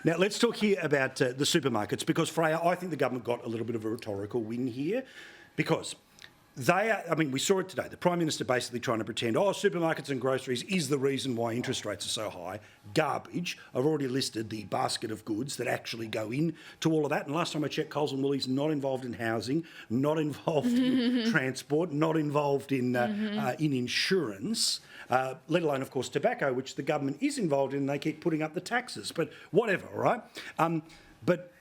Now, let's talk here about the supermarkets, because, Freya, I think the government got a little bit of a rhetorical win here, because we saw it today. The Prime Minister basically trying to pretend, supermarkets and groceries is the reason why interest rates are so high. Garbage. I've already listed the basket of goods that actually go in to all of that. And last time I checked, Coles and Woolies not involved in housing, not involved in transport, not involved in insurance, let alone, of course, tobacco, which the government is involved in, and they keep putting up the taxes. But whatever, all right? But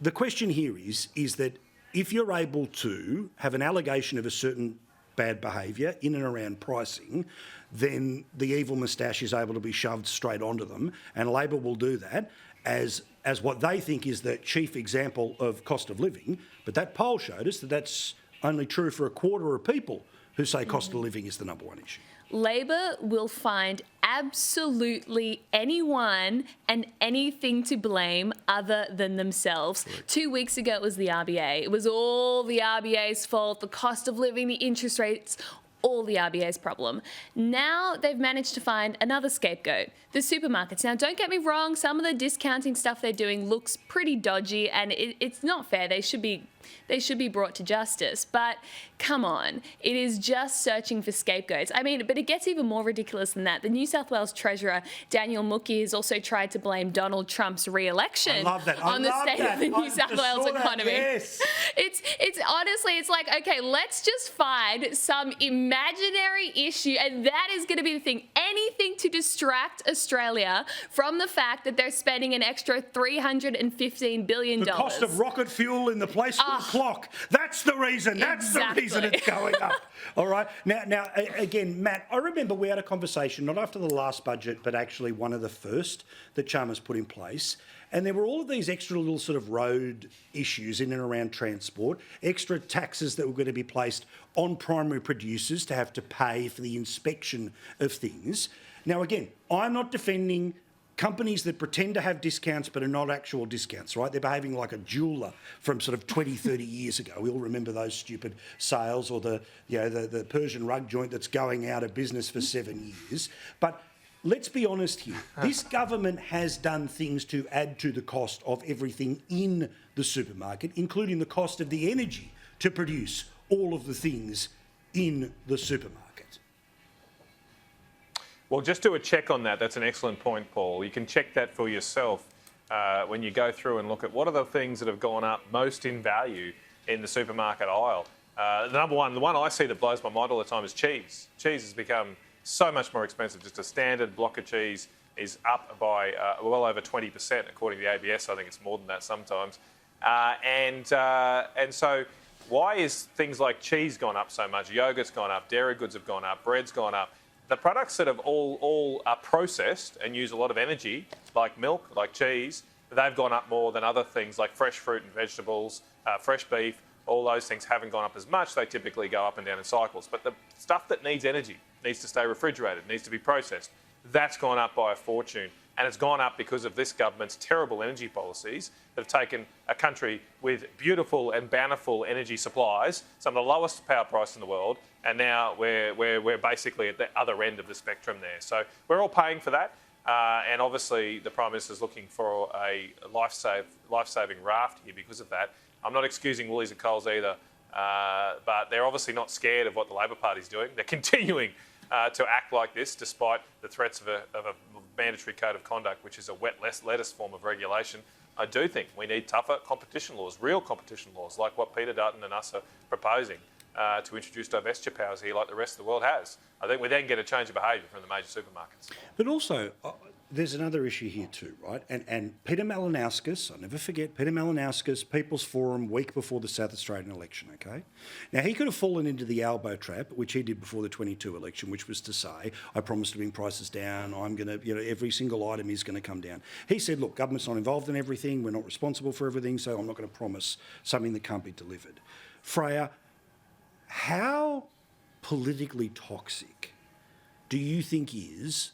the question here is that if you're able to have an allegation of a certain bad behaviour in and around pricing, then the evil moustache is able to be shoved straight onto them, and Labor will do that as what they think is the chief example of cost of living. But that poll showed us that that's only true for a quarter of people who say cost of living is the number one issue. Labor will find absolutely anyone and anything to blame other than themselves. Correct. 2 weeks ago, it was the RBA. It was all the RBA's fault, the cost of living, the interest rates, all the RBA's problem. Now they've managed to find another scapegoat, the supermarkets. Now, don't get me wrong, some of the discounting stuff they're doing looks pretty dodgy, and it's not fair. They should be brought to justice. But come on, it is just searching for scapegoats. But it gets even more ridiculous than that. The New South Wales Treasurer, Daniel Mookhey, has also tried to blame Donald Trump's re-election on the state of the New South Wales economy. Yes. It's honestly, it's like, okay, let's just find some imaginary issue, and that is going to be the thing. Anything to distract Australia from the fact that they're spending an extra $315 billion. The cost of rocket fuel in the place clock. That's the reason. That's the reason it's going up. All right. Now, again, Matt, I remember we had a conversation, not after the last budget, but actually one of the first that Chalmers put in place. And there were all of these extra little sort of road issues in and around transport, extra taxes that were going to be placed on primary producers to have to pay for the inspection of things. Now, again, I'm not defending companies that pretend to have discounts but are not actual discounts, right? They're behaving like a jeweller from sort of 20, 30 years ago. We all remember those stupid sales, or the Persian rug joint that's going out of business for 7 years. But let's be honest here. This government has done things to add to the cost of everything in the supermarket, including the cost of the energy to produce all of the things in the supermarket. Well, just do a check on that. That's an excellent point, Paul. You can check that for yourself when you go through and look at what are the things that have gone up most in value in the supermarket aisle. The one I see that blows my mind all the time is cheese. Cheese has become so much more expensive. Just a standard block of cheese is up by well over 20%, according to the ABS. I think it's more than that sometimes. And so why is things like cheese gone up so much? Yogurt's gone up, dairy goods have gone up, bread's gone up. The products that have all are processed and use a lot of energy, like milk, like cheese, they've gone up more than other things like fresh fruit and vegetables, fresh beef. All those things haven't gone up as much. They typically go up and down in cycles. But the stuff that needs energy, needs to stay refrigerated, needs to be processed, that's gone up by a fortune. And it's gone up because of this government's terrible energy policies that have taken a country with beautiful and bountiful energy supplies, some of the lowest power price in the world, and now we're basically at the other end of the spectrum there. So we're all paying for that. And obviously the Prime Minister's looking for a life-saving raft here because of that. I'm not excusing Woolies and Coles either, but they're obviously not scared of what the Labor Party's doing. They're continuing to act like this despite the threats of a mandatory code of conduct, which is a wet lettuce form of regulation. I do think we need tougher competition laws, real competition laws, like what Peter Dutton and us are proposing to introduce divestiture powers here like the rest of the world has. I think we then get a change of behaviour from the major supermarkets. But also, there's another issue here too, right? And Peter Malinauskas, I'll never forget, Peter Malinauskas, People's Forum, week before the South Australian election, okay? Now, he could have fallen into the Albo trap, which he did before the 22 election, which was to say, I promised to bring prices down, I'm going to, every single item is going to come down. He said, look, government's not involved in everything, we're not responsible for everything, so I'm not going to promise something that can't be delivered. Freya, how politically toxic do you think is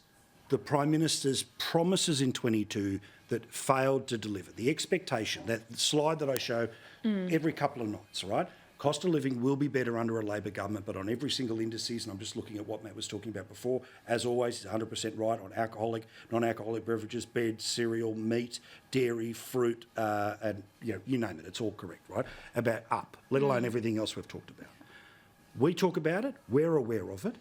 the Prime Minister's promises in 22 that failed to deliver? The expectation, that slide that I show every couple of nights, right? Cost of living will be better under a Labor government, but on every single indices, and I'm just looking at what Matt was talking about before, as always, he's 100% right on alcoholic, non-alcoholic beverages, bed, cereal, meat, dairy, fruit, and you name it, it's all correct, right? About up, let alone everything else we've talked about. We talk about it, we're aware of it,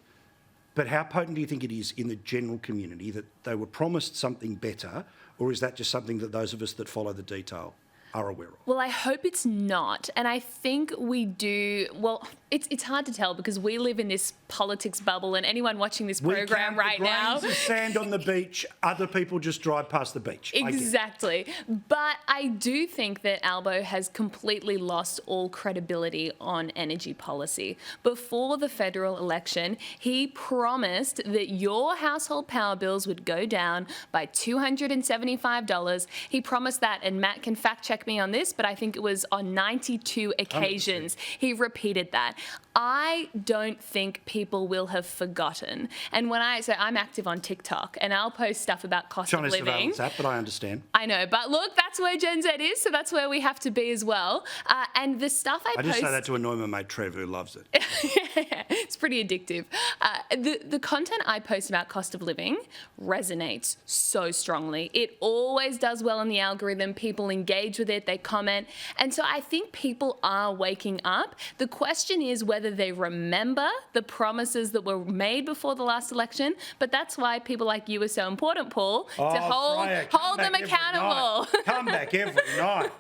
but how potent do you think it is in the general community that they were promised something better, or is that just something that those of us that follow the detail are aware of? Well, I hope it's not. And I think we do. Well, it's hard to tell because we live in this politics bubble, and anyone watching this program right now. We count the grains of sand on the beach. Other people just drive past the beach. Exactly. But I do think that Albo has completely lost all credibility on energy policy. Before the federal election, he promised that your household power bills would go down by $275. He promised that, and Matt can fact check me on this, but I think it was on 92 occasions 100%. he repeated that. I don't think people will have forgotten. And when I'm active on TikTok, and I'll post stuff about cost of China's living. surveillance app, but I understand. I know, but look, that's where Gen Z is, so that's where we have to be as well. And the stuff I post... just say that to annoy my mate Trev, who loves it. It's pretty addictive. The content I post about cost of living resonates so strongly. It always does well in the algorithm. People engage with it, they comment. And so I think people are waking up. The question is whether they remember the promises that were made before the last election. But that's why people like you are so important, Paul, to hold Freya, them come back every accountable. night. Come back every night.